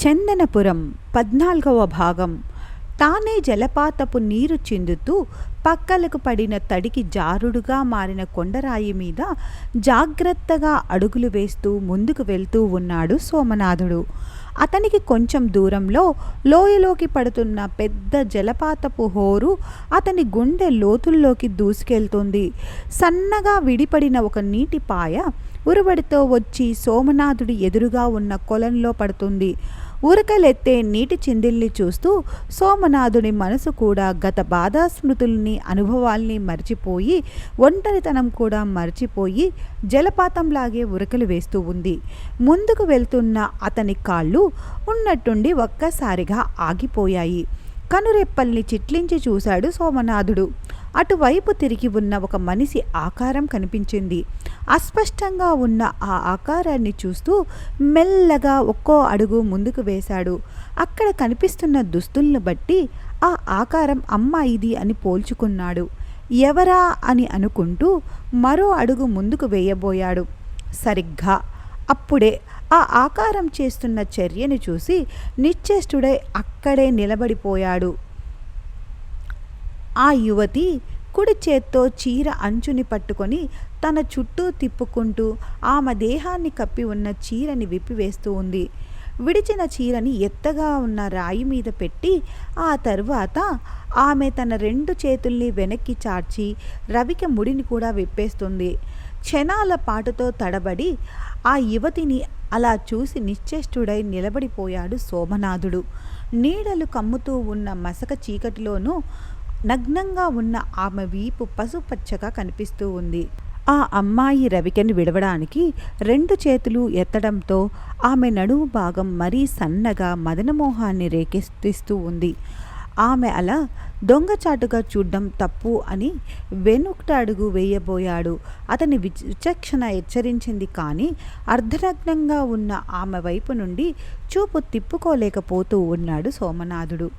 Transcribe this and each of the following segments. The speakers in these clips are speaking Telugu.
చందనపురం 14వ భాగం. తానే జలపాతపు నీరు చిందుతూ పక్కలకు పడిన తడికి జారుడుగా మారిన కొండరాయి మీద జాగ్రత్తగా అడుగులు వేస్తూ ముందుకు వెళ్తూ ఉన్నాడు సోమనాథుడు. అతనికి కొంచెం దూరంలో లోయలోకి పడుతున్న పెద్ద జలపాతపు హోరు అతని గుండె లోతుల్లోకి దూసుకెళ్తుంది. సన్నగా విడిపడిన ఒక నీటి పాయ ఉరువడితో వచ్చి సోమనాథుడి ఎదురుగా ఉన్న కొలంలో పడుతుంది. ఉరకలెత్తే నీటి చిందిల్ని చూస్తూ సోమనాథుని మనసు కూడా గత బాధాస్మృతుల్ని అనుభవాల్ని మర్చిపోయి ఒంటరితనం కూడా మర్చిపోయి జలపాతంలాగే ఉరకలు వేస్తూ ఉంది. ముందుకు వెళ్తున్న అతని కాళ్ళు ఉన్నట్టుండి ఒక్కసారిగా ఆగిపోయాయి. కనురెప్పల్ని చిట్లించి చూశాడు సోమనాథుడు. అటువైపు తిరిగి ఉన్న ఒక మనిషి ఆకారం కనిపించింది. అస్పష్టంగా ఉన్న ఆ ఆకారాన్ని చూస్తూ మెల్లగా ఒక్కో అడుగు ముందుకు వేశాడు. అక్కడ కనిపిస్తున్న దుస్తులను బట్టి ఆ ఆకారం అమ్మాయిది అని పోల్చుకున్నాడు. ఎవరా అని అనుకుంటూ మరో అడుగు ముందుకు వేయబోయాడు. సరిగ్గా అప్పుడే ఆ ఆకారం చేస్తున్న చర్యను చూసి నిశ్చేష్టుడై అక్కడే నిలబడిపోయాడు. ఆ యువతి కుడి చేత్తో చీర అంచుని పట్టుకొని తన చుట్టూ తిప్పుకుంటూ ఆమె దేహాన్ని కప్పి ఉన్న చీరని విప్పివేస్తూ ఉంది. విడిచిన చీరని ఎత్తగా ఉన్న రాయి మీద పెట్టి ఆ తరువాత ఆమె తన రెండు చేతుల్ని వెనక్కి చార్చి రవిక ముడిని కూడా విప్పేస్తుంది. క్షణాల పాటుతో తడబడి ఆ యువతిని అలా చూసి నిశ్చేష్టుడై నిలబడిపోయాడు సోమనాథుడు. నీడలు కమ్ముతూ ఉన్న మసక చీకటిలోనూ నగ్నంగా ఉన్న ఆమె వీపు పసుపచ్చగా కనిపిస్తూ ఉంది. ఆ అమ్మాయి రవికని విడవడానికి రెండు చేతులు ఎత్తడంతో ఆమె నడుము భాగం మరీ సన్నగా మదనమోహాన్ని రేకెత్తిస్తూ ఉంది. ఆమె అలా దొంగచాటుగా చూడ్డం తప్పు అని వెనుక అడుగు వేయబోయాడు. అతని విచక్షణ హెచ్చరించింది కానీ అర్ధనగ్నంగా ఉన్న ఆమె వైపు నుండి చూపు తిప్పుకోలేకపోతూ ఉన్నాడు సోమనాథుడు.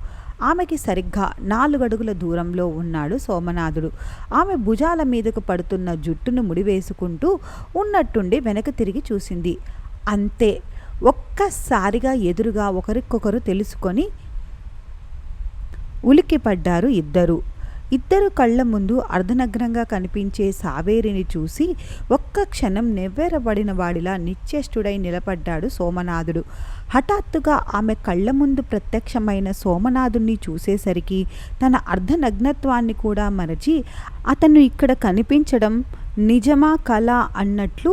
ఆమెకి సరిగ్గా 4 అడుగుల దూరంలో ఉన్నాడు సోమనాథుడు. ఆమె భుజాల మీదకు పడుతున్న జుట్టును ముడివేసుకుంటూ ఉన్నట్టుండి వెనక తిరిగి చూసింది. అంతే, ఒక్కసారిగా ఎదురుగా ఒకరికొకరు తెలుసుకొని ఉలిక్కిపడ్డారు ఇద్దరు కళ్ళ ముందు అర్ధనగ్నంగా కనిపించే సావేరిని చూసి ఒక్క క్షణం నెవ్వెరబడిన వాడిలా నిశ్చేష్టుడై నిలబడ్డాడు సోమనాథుడు. హఠాత్తుగా ఆమె కళ్ళ ముందు ప్రత్యక్షమైన సోమనాథుణ్ణి చూసేసరికి తన అర్ధనగ్నత్వాన్ని కూడా మరచి అతను ఇక్కడ కనిపించడం నిజమా కళ అన్నట్లు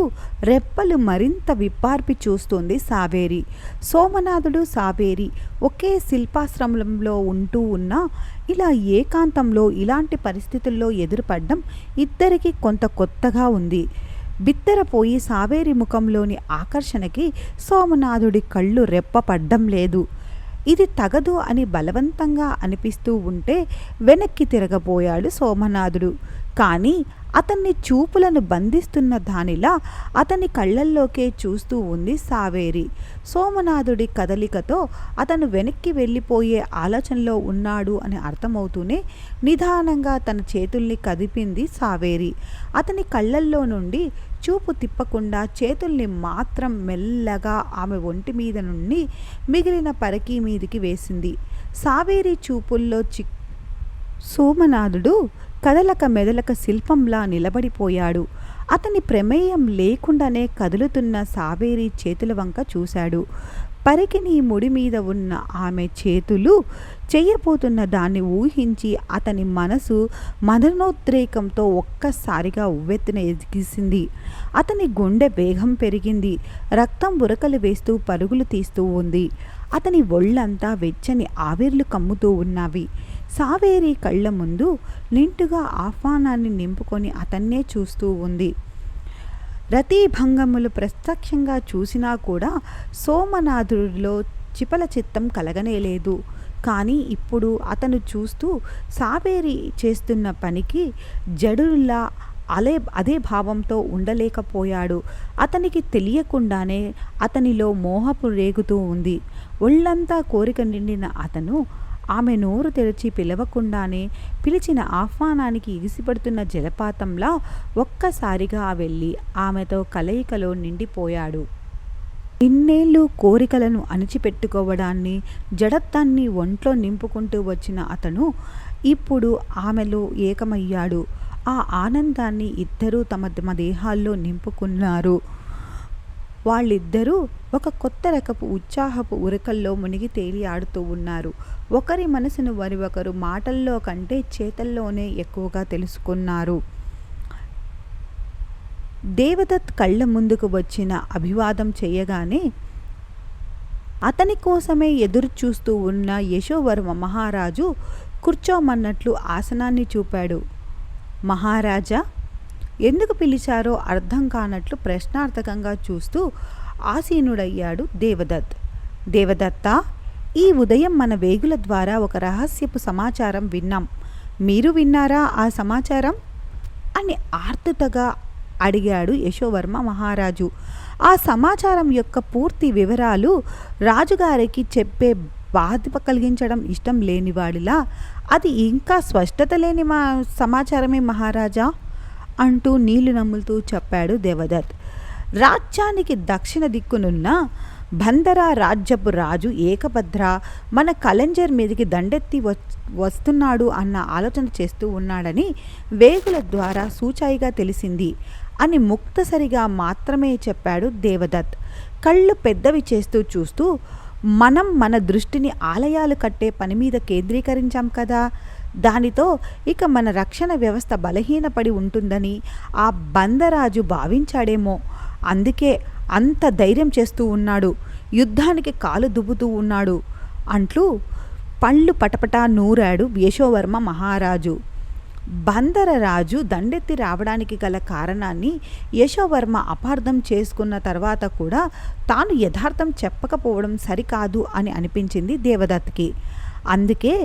రెప్పలు మరింత విప్పార్పి చూస్తుంది సావేరి. సోమనాథుడు సావేరి ఒకే శిల్పాశ్రమంలో ఉంటూ ఉన్నా ఇలా ఏకాంతంలో ఇలాంటి పరిస్థితుల్లో ఎదురుపడ్డం ఇద్దరికీ కొంత కొత్తగా ఉంది. బిత్తరపోయి సావేరి ముఖంలోని ఆకర్షణకి సోమనాథుడి కళ్ళు రెప్పపడ్డం లేదు. ఇది తగదు అని బలవంతంగా అనిపిస్తూ ఉంటే వెనక్కి తిరగబోయాడు సోమనాథుడు. కానీ అతన్ని చూపులను బంధిస్తున్న దానిలా అతని కళ్ళల్లోకే చూస్తూ ఉంది సావేరి. సోమనాథుడి కదలికతో అతను వెనక్కి వెళ్ళిపోయే ఆలోచనలో ఉన్నాడు అని అర్థమవుతూనే నిదానంగా తన చేతుల్ని కదిపింది సావేరి. అతని కళ్ళల్లో నుండి చూపు తిప్పకుండా చేతుల్ని మాత్రం మెల్లగా ఆమె ఒంటి మీద నుండి మిగిలిన పరకీ మీదికి వేసింది. సావేరి చూపుల్లో సోమనాథుడు కదలక మెదలక శిల్పంలా నిలబడిపోయాడు. అతని ప్రమేయం లేకుండానే కదులుతున్న సావేరి చేతుల వంక చూశాడు. పరికిని ముడి మీద ఉన్న ఆమె చేతులు చెయ్యబోతున్న దాన్ని ఊహించి అతని మనసు మదనోద్రేకంతో ఒక్కసారిగా ఉవ్వెత్తున ఎగిసింది. అతని గుండె వేగం పెరిగింది. రక్తం ఉరకలు వేస్తూ పరుగులు తీస్తూ ఉంది. అతని ఒళ్ళంతా వెచ్చని ఆవిర్లు కమ్ముతూ ఉన్నవి. సావేరి కళ్ళ ముందు నిండుగా ఆహ్వానాన్ని నింపుకొని అతన్నే చూస్తూ ఉంది. రతిభంగములు ప్రత్యక్షంగా చూసినా కూడా సోమనాథుడిలో చిపల చిత్తం కలగనేలేదు. కానీ ఇప్పుడు అతను చూస్తూ సావేరి చేస్తున్న పనికి జడులా అదే భావంతో ఉండలేకపోయాడు. అతనికి తెలియకుండానే అతనిలో మోహపు రేగుతూ ఉంది. ఒళ్ళంతా కోరిక నిండిన అతను ఆమె నోరు తెరిచి పిలవకుండానే పిలిచిన ఆహ్వానానికి ఎగిసిపడుతున్న జలపాతంలా ఒక్కసారిగా వెళ్ళి ఆమెతో కలయికలో నిండిపోయాడు. ఇన్నేళ్ళు కోరికలను అణిచిపెట్టుకోవడాన్ని, జడత్వాన్ని ఒంట్లో నింపుకుంటూ వచ్చిన అతను ఇప్పుడు ఆమెలో ఏకమయ్యాడు. ఆ ఆనందాన్ని ఇద్దరూ తమ తమ దేహాల్లో నింపుకున్నారు. వాళ్ళిద్దరూ ఒక కొత్త రకపు ఉత్సాహపు ఉరకల్లో మునిగి తేలి ఆడుతూ ఉన్నారు. ఒకరి మనసును ఒకరు మాటల్లో కంటే చేతల్లోనే ఎక్కువగా తెలుసుకున్నారు. దేవదత్ కళ్ళ ముందుకు వచ్చిన అభివాదం చేయగానే అతని కోసమే ఎదురు చూస్తూ ఉన్న యశోవర్మ మహారాజు కూర్చోమన్నట్లు ఆసనాన్ని చూపాడు. మహారాజా, ఎందుకు పిలిచారో అర్థం కానట్లు ప్రశ్నార్థకంగా చూస్తూ ఆసీనుడయ్యాడు దేవదత్. దేవదత్త, ఈ ఉదయం మన వేగుల ద్వారా ఒక రహస్యపు సమాచారం విన్నాం. మీరు విన్నారా ఆ సమాచారం అని ఆర్తుతగా అడిగాడు యశోవర్మ మహారాజు. ఆ సమాచారం యొక్క పూర్తి వివరాలు రాజుగారికి చెప్పే బాధ కలిగించడం ఇష్టం లేనివాడిలా, అది ఇంకా స్పష్టత లేని సమాచారమే మహారాజా అంటూ నీళ్లు నమ్ములుతూ చెప్పాడు దేవదత్. రాజ్యానికి దక్షిణ దిక్కునున్న బందరా రాజ్యపు రాజు ఏకభద్ర మన కలంజర్ మీదకి దండెత్తి వస్తున్నాడు అన్న ఆలోచన చేస్తూ ఉన్నాడని వేగుల ద్వారా సూచాయిగా తెలిసింది అని ముక్తసరిగా మాత్రమే చెప్పాడు దేవదత్. కళ్ళు పెద్దవి చేస్తూ చూస్తూ, మనం మన దృష్టిని ఆలయాలు కట్టే పని మీద కేంద్రీకరించాం కదా, దానితో ఇక మన రక్షణ వ్యవస్థ బలహీనపడి ఉంటుందని ఆ బందరాజు భావించాడేమో. అందుకే అంత ధైర్యం చేస్తూ ఉన్నాడు, యుద్ధానికి కాలు దువ్వుతూ ఉన్నాడు అంటూ పళ్ళు పటపటా నూరాడు యశోవర్మ మహారాజు. బందరరాజు దండెత్తి రావడానికి గల కారణాన్ని యశోవర్మ అపార్థం చేసుకున్న తర్వాత కూడా తాను యథార్థం చెప్పకపోవడం సరికాదు అని అనిపించింది దేవదత్కి. అందుకే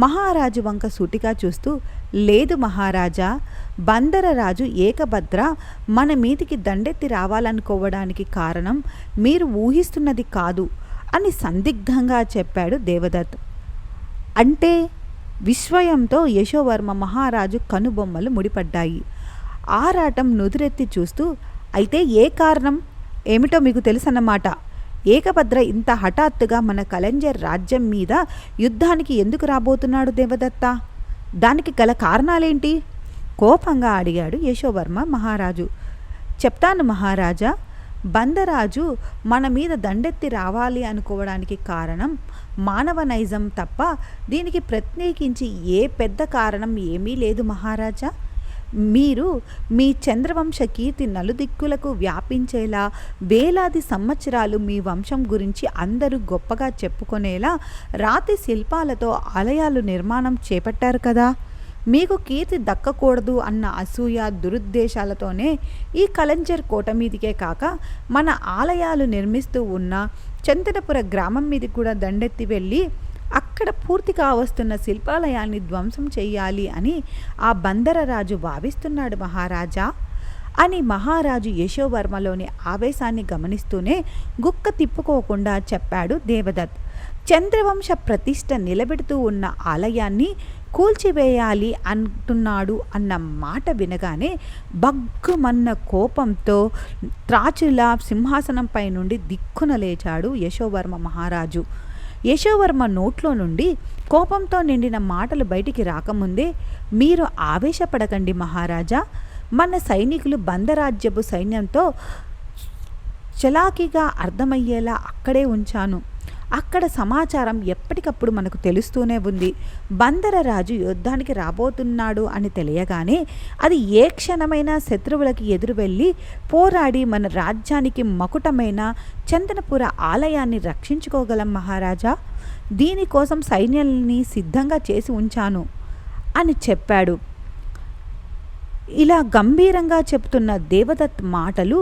మహారాజు వంక సూటిగా చూస్తూ, లేదు మహారాజా, బందరరాజు ఏకభద్ర మన మీదికి దండెత్తి రావాలనుకోవడానికి కారణం మీరు ఊహిస్తున్నది కాదు అని సందిగ్ధంగా చెప్పాడు దేవదత్. అంటే? విస్మయంతో యశోవర్మ మహారాజు కనుబొమ్మలు ముడిపడ్డాయి. ఆరాటం నుదురెత్తి చూస్తూ, అయితే ఏ కారణం ఏమిటో మీకు తెలుసన్నమాట. ఏకభద్ర ఇంత హఠాత్తుగా మన కలంజర్ రాజ్యం మీద యుద్ధానికి ఎందుకు రాబోతున్నాడు దేవదత్త? దానికి గల కారణాలేంటి? కోపంగా అడిగాడు యశోవర్మ మహారాజు. చెప్తాను మహారాజా. బందరాజు మన మీద దండెత్తి రావాలి అనుకోవడానికి కారణం మానవ నైజం తప్ప దీనికి ప్రత్యేకించి ఏ పెద్ద కారణం ఏమీ లేదు మహారాజా. మీరు మీ చంద్రవంశ కీర్తి నలుదిక్కులకు వ్యాపించేలా వేలాది సంవత్సరాలు మీ వంశం గురించి అందరూ గొప్పగా చెప్పుకునేలా రాతి శిల్పాలతో ఆలయాలు నిర్మాణం చేపట్టారు కదా. మీకు కీర్తి దక్కకూడదు అన్న అసూయ దురుద్దేశాలతోనే ఈ కలంజర్ కోట మీదికే కాక మన ఆలయాలు నిర్మిస్తూ ఉన్న చందనపుర గ్రామం మీద కూడా దండెత్తి వెళ్ళి అక్కడ పూర్తి కావస్తున్న శిల్పాలయాన్ని ధ్వంసం చెయ్యాలి అని ఆ బందరరాజు భావిస్తున్నాడు మహారాజా అని మహారాజు యశోవర్మలోని ఆవేశాన్ని గమనిస్తూనే గుక్క తిప్పుకోకుండా చెప్పాడు దేవదత్. చంద్రవంశ ప్రతిష్ఠ నిలబెడుతూ ఉన్న ఆలయాన్ని కూల్చివేయాలి అంటున్నాడు అన్న మాట వినగానే బగ్గుమన్న కోపంతో త్రాచులా సింహాసనంపై నుండి దిక్కున లేచాడు యశోవర్మ మహారాజు. యశోవర్మ నోట్లో నుండి కోపంతో నిండిన మాటలు బయటికి రాకముందే, మీరు ఆవేశపడకండి మహారాజా, మన సైనికులు బందరాజ్యపు సైన్యంతో చలాకీగా అర్థమయ్యేలా అక్కడే ఉంచాను. అక్కడ సమాచారం ఎప్పటికప్పుడు మనకు తెలుస్తూనే ఉంది. బందరరాజు యుద్ధానికి రాబోతున్నాడు అని తెలియగానే అది ఏ క్షణమైనా శత్రువులకి ఎదురు వెళ్ళి పోరాడి మన రాజ్యానికి మకుటమైన చందనపుర ఆలయాన్ని రక్షించుకోగలం మహారాజా. దీనికోసం సైన్యాన్ని సిద్ధంగా చేసి ఉంచాను అని చెప్పాడు. ఇలా గంభీరంగా చెప్తున్న దేవదత్ మాటలు,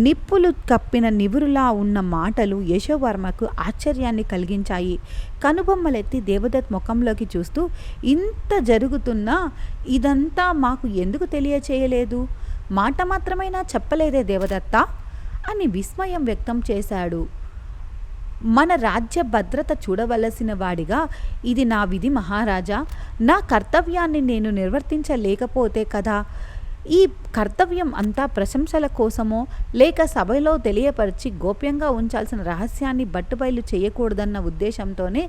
నిప్పులు కప్పిన నివురులా ఉన్న మాటలు యశోవర్మకు ఆశ్చర్యాన్ని కలిగించాయి. కనుబొమ్మలెత్తి దేవదత్ ముఖంలోకి చూస్తూ, ఇంత జరుగుతున్నా ఇదంతా మాకు ఎందుకు తెలియచేయలేదు? మాట మాత్రమైనా చెప్పలేదే దేవదత్త అని విస్మయం వ్యక్తం చేశాడు. మన రాజ్య భద్రత చూడవలసిన వాడిగా ఇది నా విధి మహారాజా. నా కర్తవ్యాన్ని నేను నిర్వర్తించలేకపోతే కదా ఈ కర్తవ్యం అంతా ప్రశంసల కోసమో లేక సభలో తెలియపరిచి గోప్యంగా ఉంచాల్సిన రహస్యాన్ని బట్టుబయలు చేయకూడదన్న ఉద్దేశంతోనే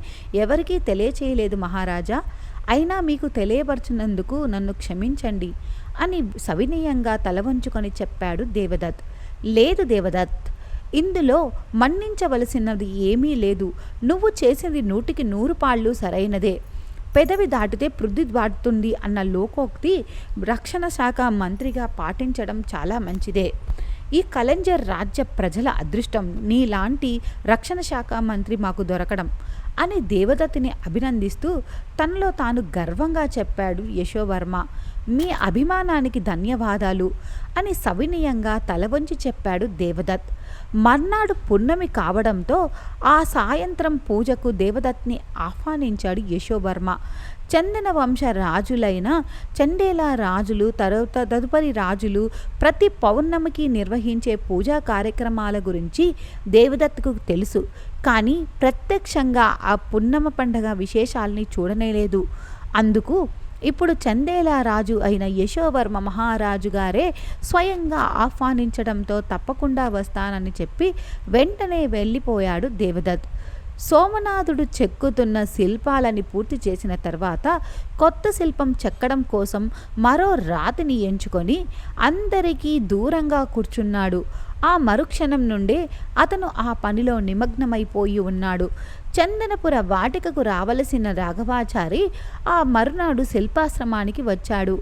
ఎవరికీ తెలియచేయలేదు మహారాజా. అయినా మీకు తెలియపరచినందుకు నన్ను క్షమించండి అని సవినయంగా తలవంచుకొని చెప్పాడు దేవదత్. లేదు దేవదత్, ఇందులో మన్నించవలసినది ఏమీ లేదు. నువ్వు చేసింది 100కి 100 పాళ్ళు సరైనదే. పెదవి దాటితే పృథ్వీ దాటుతుంది అన్న లోకోక్తి రక్షణ శాఖ మంత్రిగా పాటించడం చాలా మంచిదే. ఈ కలంజర్ రాజ్య ప్రజల అదృష్టం నీలాంటి రక్షణ శాఖ మంత్రి మాకు దొరకడం అని దేవదత్తిని అభినందిస్తూ తనలో తాను గర్వంగా చెప్పాడు యశోవర్మ. మీ అభిమానానికి ధన్యవాదాలు అని సవినయంగా తలవంచి చెప్పాడు దేవదత్. మర్నాడు పున్నమి కావడంతో ఆ సాయంత్రం పూజకు దేవదత్ని ఆహ్వానించాడు యశోవర్మ. చందన వంశ రాజులైన చండేలా రాజులు తదుపరి రాజులు ప్రతి పౌర్ణమికి నిర్వహించే పూజా కార్యక్రమాల గురించి దేవదత్తుకు తెలుసు. కానీ ప్రత్యక్షంగా ఆ పున్నమ పండగ విశేషాల్ని చూడనేలేదు. అందుకు ఇప్పుడు చందేలా రాజు అయిన యశోవర్మ మహారాజు గారే స్వయంగా ఆహ్వానించడంతో తప్పకుండా వస్తానని చెప్పి వెంటనే వెళ్ళిపోయాడు దేవదత్. సోమనాథుడు చెక్కుతున్న శిల్పాలని పూర్తి చేసిన తర్వాత కొత్త శిల్పం చెక్కడం కోసం మరో రాతిని ఎంచుకొని అందరికీ దూరంగా కూర్చున్నాడు. ఆ మరుక్షణం నుండే అతను ఆ పనిలో నిమగ్నమైపోయి ఉన్నాడు. చందనపుర వాటికకు రావలసిన రాఘవాచారి ఆ మరునాడు శిల్పాశ్రమానికి వచ్చాడు.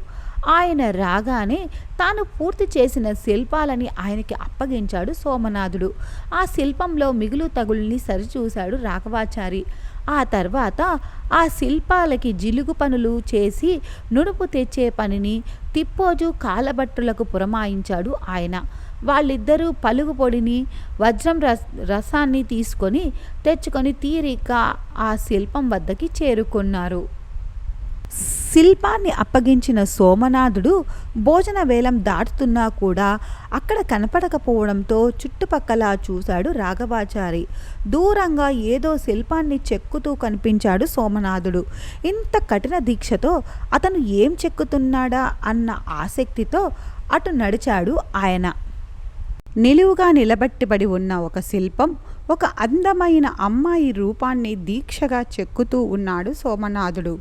ఆయన రాగానే తాను పూర్తి చేసిన శిల్పాలని ఆయనకి అప్పగించాడు సోమనాథుడు. ఆ శిల్పంలో మిగులు తగుల్ని సరిచూశాడు రాఘవాచారి. ఆ తర్వాత ఆ శిల్పాలకి జిలుగు పనులు చేసి నునుపు తెచ్చే పనిని తిప్పోజు కాలబట్టులకు పురమాయించాడు ఆయన. వాళ్ళిద్దరూ పలుగు పొడిని వజ్రం రసాన్ని తెచ్చుకొని తీరిక ఆ శిల్పం వద్దకి చేరుకున్నారు. శిల్పాన్ని అప్పగించిన సోమనాథుడు భోజన వేలం దాటుతున్నా కూడా అక్కడ కనపడకపోవడంతో చుట్టుపక్కల చూశాడు రాఘవాచారి. దూరంగా ఏదో శిల్పాన్ని చెక్కుతూ కనిపించాడు సోమనాథుడు. ఇంత కఠిన దీక్షతో అతను ఏం చెక్కుతున్నాడా అన్న ఆసక్తితో అటు నడిచాడు ఆయన. నిలువుగా నిలబెట్టబడి ఉన్న ఒక శిల్పం ఒక అందమైన అమ్మాయి రూపాన్ని దీక్షగా చెక్కుతూ ఉన్నాడు సోమనాథుడు.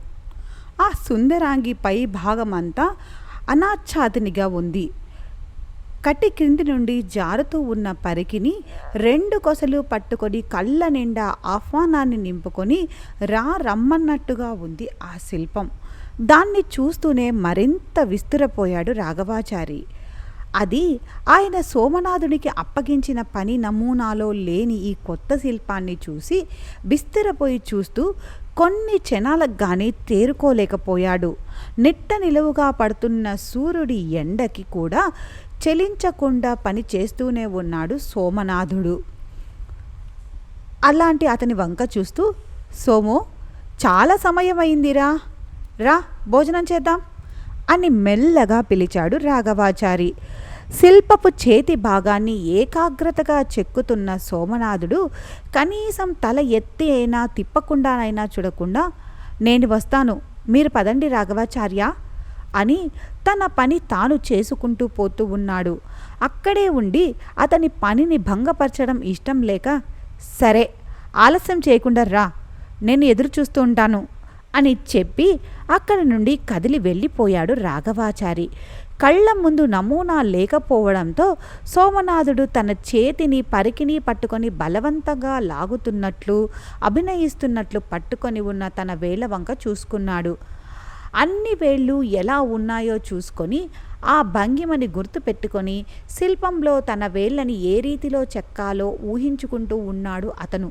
ఆ సుందరాంగి పై భాగమంతా అనాచ్ఛాదనిగా ఉంది. కటి క్రింది నుండి జారుతూ ఉన్న పరికిని 2 కొసలు పట్టుకొని కళ్ళ నిండా ఆహ్వానాన్ని నింపుకొని రమ్మన్నట్టుగా ఉంది ఆ శిల్పం. దాన్ని చూస్తూనే మరింత విస్తురపోయాడు రాఘవాచారి. అది ఆయన సోమనాథునికి అప్పగించిన పని నమూనాలో లేని ఈ కొత్త శిల్పాన్ని చూసి బిస్తరపోయి చూస్తూ కొన్ని క్షణాలకు కానీ తేరుకోలేకపోయాడు. నిట్ట నిలువుగా పడుతున్న సూర్యుడి ఎండకి కూడా చలించకుండా పని చేస్తూనే ఉన్నాడు సోమనాథుడు. అలాంటి అతని వంక చూస్తూ, సోము, చాలా సమయం అయిందిరా, రా భోజనం చేద్దాం అని మెల్లగా పిలిచాడు రాఘవాచారి. శిల్పపు చేతి భాగాన్ని ఏకాగ్రతగా చెక్కుతున్న సోమనాథుడు కనీసం తల ఎత్తి అయినా తిప్పకుండానైనా చూడకుండా, నేను వస్తాను, మీరు పదండి రాఘవాచార్య అని తన పని తాను చేసుకుంటూ పోతూ ఉన్నాడు. అక్కడే ఉండి అతని పనిని భంగపరచడం ఇష్టం లేక, సరే ఆలస్యం చేయకుండా రా, నేను ఎదురు చూస్తూ ఉంటాను అని చెప్పి అక్కడి నుండి కదిలి వెళ్ళిపోయాడు రాఘవాచారి. కళ్ళ ముందు నమూనా లేకపోవడంతో సోమనాథుడు తన చేతిని పరికిని పట్టుకొని బలవంతంగా లాగుతున్నట్లు అభినయిస్తున్నట్లు పట్టుకొని ఉన్న తన వేళ్ల వంక చూసుకున్నాడు. అన్ని వేళ్ళు ఎలా ఉన్నాయో చూసుకొని ఆ భంగిమని గుర్తుపెట్టుకొని శిల్పంలో తన వేళ్ళని ఏ రీతిలో చెక్కాలో ఊహించుకుంటూ ఉన్నాడు అతను.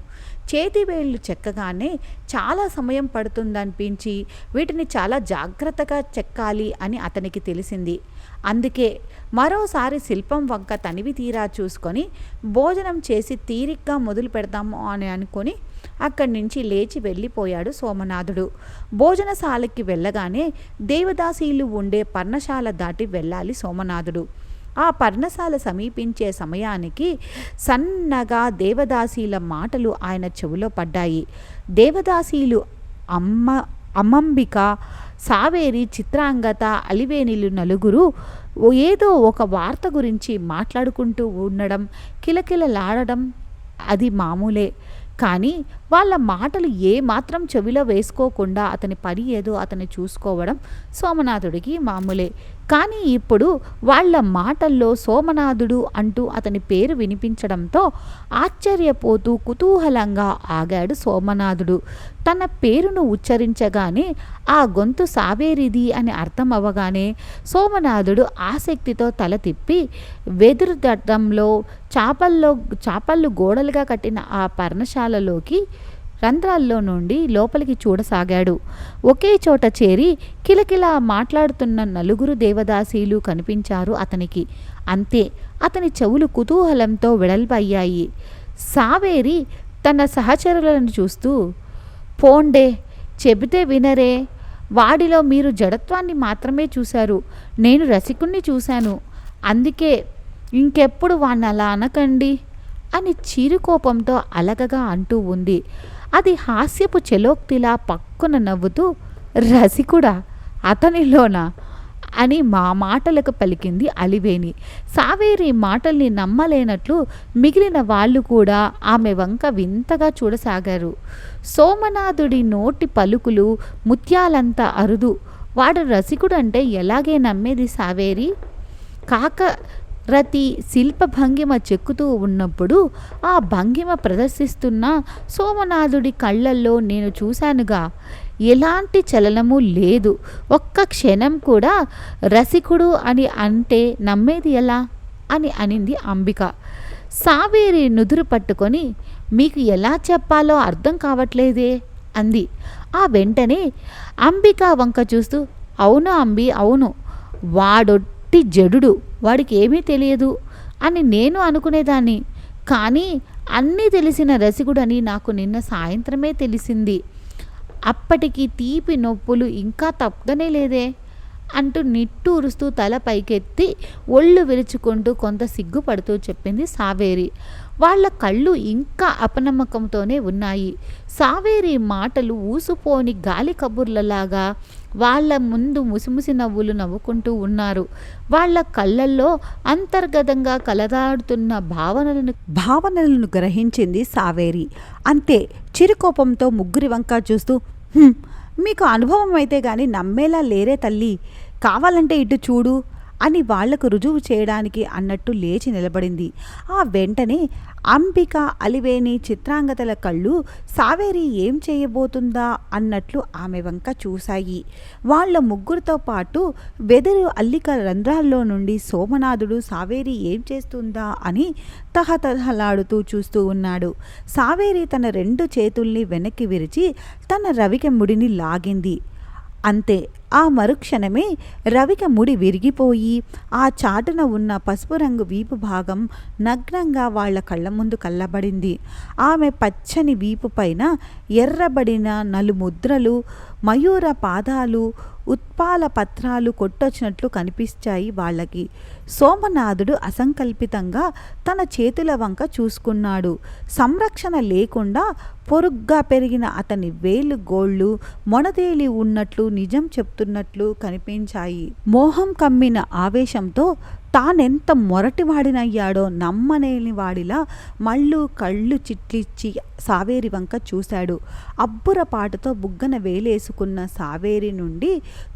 చేతి వేళ్ళు చెక్కగానే చాలా సమయం పడుతుందనిపించి వీటిని చాలా జాగ్రత్తగా చెక్కాలి అని అతనికి తెలిసింది. అందుకే మరోసారి శిల్పం వంక తనివి తీరా చూసుకొని భోజనం చేసి తీరిగ్గా మొదలు పెడదాము అని అనుకొని అక్కడి నుంచి లేచి వెళ్ళిపోయాడు సోమనాథుడు. భోజనశాలకి వెళ్ళగానే దేవదాసీలు ఉండే పర్ణశాల దాటి వెళ్ళాలి సోమనాథుడు. ఆ పర్ణశాల సమీపించే సమయానికి సన్నగా దేవదాసీల మాటలు ఆయన చెవిలో పడ్డాయి. దేవదాసీలు అమ్మంబిక, సావేరి, చిత్రాంగత, అలివేణిలు 4 ఏదో ఒక వార్త గురించి మాట్లాడుకుంటూ ఉండడం, కిలకిలలాడడం అది మామూలే. కానీ వాళ్ళ మాటలు ఏమాత్రం చెవిలో వేసుకోకుండా అతని పని ఏదో అతను చూసుకోవడం సోమనాథుడికి మామూలే. కానీ ఇప్పుడు వాళ్ళ మాటల్లో సోమనాథుడు అంటూ అతని పేరు వినిపించడంతో ఆశ్చర్యపోతూ కుతూహలంగా ఆగాడు సోమనాథుడు. తన పేరును ఉచ్చరించగానే ఆ గొంతు సావేరిది అని అర్థం అవ్వగానే సోమనాథుడు ఆసక్తితో తల తిప్పి వెదురు దడ్డంలో చాపళ్ళు గోడలుగా కట్టిన ఆ పర్ణశాలలోకి రంధ్రాల్లో నుండి లోపలికి చూడసాగాడు. ఒకే చోట చేరి కిలకిలా మాట్లాడుతున్న నలుగురు దేవదాసీలు కనిపించారు అతనికి. అంతే, అతని చెవులు కుతూహలంతో వెడల్పయ్యాయి. సావేరి తన సహచరులను చూస్తూ, పోండే, చెబితే వినరే, వాడిలో మీరు జడత్వాన్ని మాత్రమే చూశారు, నేను రసికుణ్ణి చూశాను, అందుకే ఇంకెప్పుడు వాణ్ణి అలా అనకండి అని చిరుకోపంతో అలగగా అంటూ ఉంది. అది హాస్యపు చెలోక్తిలా పక్కున నవ్వుతూ, రసికుడా, అతనిలోనా అని మా మాటలకు పలికింది అలివేణి. సావేరి మాటల్ని నమ్మలేనట్లు మిగిలిన వాళ్ళు కూడా ఆమె వంక వింతగా చూడసాగారు. సోమనాథుడి నోటి పలుకులు ముత్యాలంత అరుదు. వాడు రసికుడంటే ఎలాగే నమ్మేది సావేరి? రతి శిల్ప భంగిమ చెక్కుతూ ఉన్నప్పుడు ఆ భంగిమ ప్రదర్శిస్తున్న సోమనాథుడి కళ్ళల్లో నేను చూశానుగా, ఎలాంటి చలనము లేదు. ఒక్క క్షణం కూడా రసికుడు అని అంటే నమ్మేది ఎలా అని అనింది అంబిక. సావేరి నుదురు పట్టుకొని, మీకు ఎలా చెప్పాలో అర్థం కావట్లేదే అంది. ఆ వెంటనే అంబిక వంక చూస్తూ, అవును అంబి, అవును, వాడొట్టి జడుడు, వాడికి ఏమీ తెలియదు అని నేను అనుకునేదాన్ని. కానీ అన్నీ తెలిసిన రసికుడని నాకు నిన్న సాయంత్రమే తెలిసింది. అప్పటికి తీపి నొప్పులు ఇంకా తప్పనే లేదే అంటూ నిట్టూరుస్తూ తల పైకెత్తి ఒళ్ళు విరుచుకుంటూ కొంత సిగ్గుపడుతూ చెప్పింది సావేరి. వాళ్ళ కళ్ళు ఇంకా అపనమ్మకంతోనే ఉన్నాయి. సావేరి మాటలు ఊసుపోని గాలి కబుర్లలాగా వాళ్ళ ముందు ముసిముసి నవ్వులు నవ్వుకుంటూ ఉన్నారు. వాళ్ళ కళ్ళల్లో అంతర్గతంగా కలదాడుతున్న భావనలను గ్రహించింది సావేరి. అంతే, చిరుకోపంతో ముగ్గురి వంక చూస్తూ, మీకు అనుభవం అయితే గాని నమ్మేలా లేరే తల్లి, కావాలంటే ఇటు చూడు అని వాళ్లకు రుజువు చేయడానికి అన్నట్టు లేచి నిలబడింది. ఆ వెంటనే అంబిక, అలివేణి, చిత్రాంగతల కళ్ళు సావేరి ఏం చేయబోతుందా అన్నట్లు ఆమె వంక చూశాయి. వాళ్ళ ముగ్గురితో పాటు వెదురు అల్లిక రంధ్రాల్లో నుండి సోమనాథుడు సావేరి ఏం చేస్తుందా అని తహతహలాడుతూ చూస్తూ ఉన్నాడు. సావేరి తన 2 చేతుల్ని వెనక్కి విరిచి తన రవిక ముడిని లాగింది. అంతే, ఆ మరుక్షణమే రవిక ముడి విరిగిపోయి ఆ చాటున ఉన్న పసుపు రంగు వీపు భాగం నగ్నంగా వాళ్ల కళ్ళ ముందు కళ్ళబడింది. ఆమె పచ్చని వీపు పైన ఎర్రబడిన నలుముద్రలు, మయూర పాదాలు, ఉత్పాల పత్రాలు కొట్టొచ్చినట్లు కనిపించాయి వాళ్ళకి. సోమనాథుడు అసంకల్పితంగా తన చేతుల వంక చూసుకున్నాడు. సంరక్షణ లేకుండా పొరుగ్గా పెరిగిన అతని వేలు గోళ్ళు మొనదేలి ఉన్నట్లు నిజం చెప్తున్నట్లు కనిపించాయి. మోహం కమ్మిన ఆవేశంతో తానెంత మొరటివాడినయ్యాడో నమ్మనేని వాడిలా మళ్ళు కళ్ళు చిట్లిచ్చి సావేరి వంక చూశాడు. అబ్బురపాటుతో బుగ్గన వేలేసుకున్న సావేరి నుండి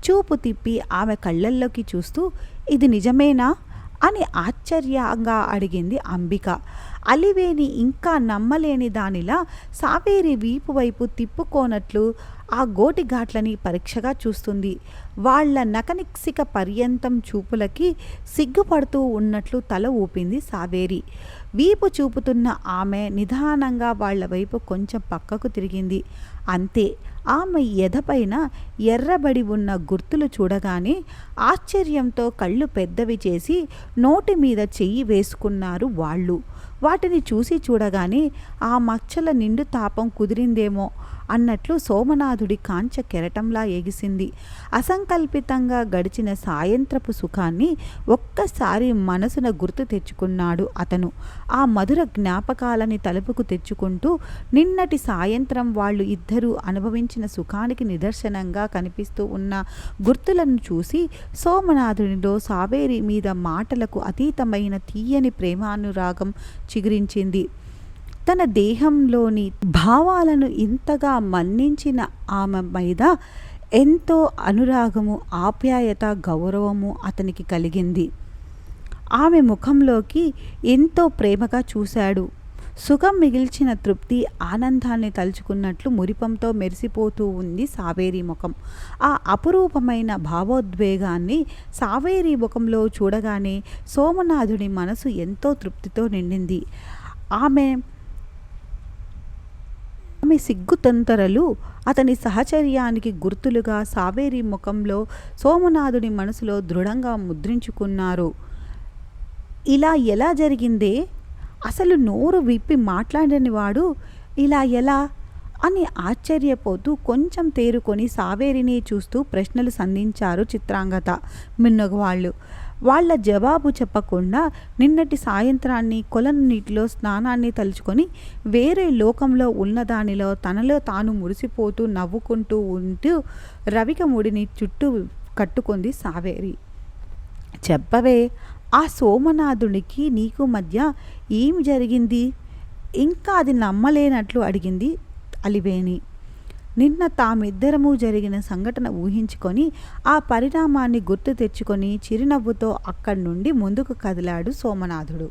చూపు తిప్పి ఆమె కళ్ళల్లోకి చూస్తూ, ఇది నిజమేనా అని ఆశ్చర్యంగా అడిగింది అంబిక. అలివేణి ఇంకా నమ్మలేని దానిలా సావేరి వీపు వైపు తిప్పుకోనట్లు ఆ గోటి ఘాట్లని పరీక్షగా చూస్తుంది. వాళ్ల నకనిక్సిక పర్యంతం చూపులకి సిగ్గుపడుతూ ఉన్నట్లు తల ఊపింది సావేరి. వీపు చూపుతున్న ఆమె నిదానంగా వాళ్ల వైపు కొంచెం పక్కకు తిరిగింది. అంతే, ఆమె ఎదపైన ఎర్రబడి ఉన్న గుర్తులు చూడగానే ఆశ్చర్యంతో కళ్ళు పెద్దవి చేసి నోటి మీద చెయ్యి వేసుకున్నారు వాళ్ళు. వాటిని చూసి చూడగానే ఆ మచ్చల నిండు తాపం కుదిరిందేమో అన్నట్లు సోమనాథుడి కాంచ కెరటంలా ఎగిసింది. అసంకల్పితంగా గడిచిన సాయంత్రపు సుఖాన్ని ఒక్కసారి మనసున గుర్తు తెచ్చుకున్నాడు అతను. ఆ మధుర జ్ఞాపకాలని తలుపుకు తెచ్చుకుంటూ నిన్నటి సాయంత్రం వాళ్ళు ఇద్దరూ అనుభవించిన అనుభవించిన సుఖానికి నిదర్శనంగా కనిపిస్తూ ఉన్న గుర్తులను చూసి సోమనాథునిలో సావేరి మీద మాటలకు అతీతమైన తీయని ప్రేమానురాగం చిగురించింది. తన దేహంలోని భావాలను ఇంతగా మన్నించిన ఆమె మీద ఎంతో అనురాగము, ఆప్యాయత, గౌరవము అతనికి కలిగింది. ఆమె ముఖంలోకి ఎంతో ప్రేమగా చూశాడు. సుఖం మిగిల్చిన తృప్తి, ఆనందాన్ని తలుచుకున్నట్లు మురిపంతో మెరిసిపోతూ ఉంది సావేరి ముఖం. ఆ అపురూపమైన భావోద్వేగాన్ని సావేరి ముఖంలో చూడగానే సోమనాథుని మనసు ఎంతో తృప్తితో నిండింది. ఆమె సిగ్గుతొంతరలు అతని సహచర్యానికి గుర్తులుగా సావేరి ముఖంలో సోమనాథుని మనసులో దృఢంగా ముద్రించుకున్నారు. ఇలా ఎలా జరిగిందే? అసలు నోరు విప్పి మాట్లాడని వాడు ఇలా ఎలా అని ఆశ్చర్యపోతూ కొంచెం తేరుకొని సావేరిని చూస్తూ ప్రశ్నలు సంధించారు చిత్రాంగత మిన్నగవాళ్ళు. వాళ్ళ జవాబు చెప్పకుండా నిన్నటి సాయంత్రాన్ని, కొలను నీటిలో స్నానాన్ని తలుచుకొని వేరే లోకంలో ఉన్నదానిలో తనలో తాను మురిసిపోతూ నవ్వుకుంటూ ఉంటూ రవిక ముడిని చుట్టూ కట్టుకుంది సావేరి. చెప్పవే, ఆ సోమనాథునికి నీకు మధ్య ఏం జరిగింది? ఇంకా అది నమ్మలేనట్లు అడిగింది అలివేణి. నిన్న తామిద్దరము జరిగిన సంఘటన ఊహించుకొని ఆ పరిణామాన్ని గుర్తు తెచ్చుకొని చిరునవ్వుతో అక్కడి నుండి ముందుకు కదిలాడు సోమనాథుడు.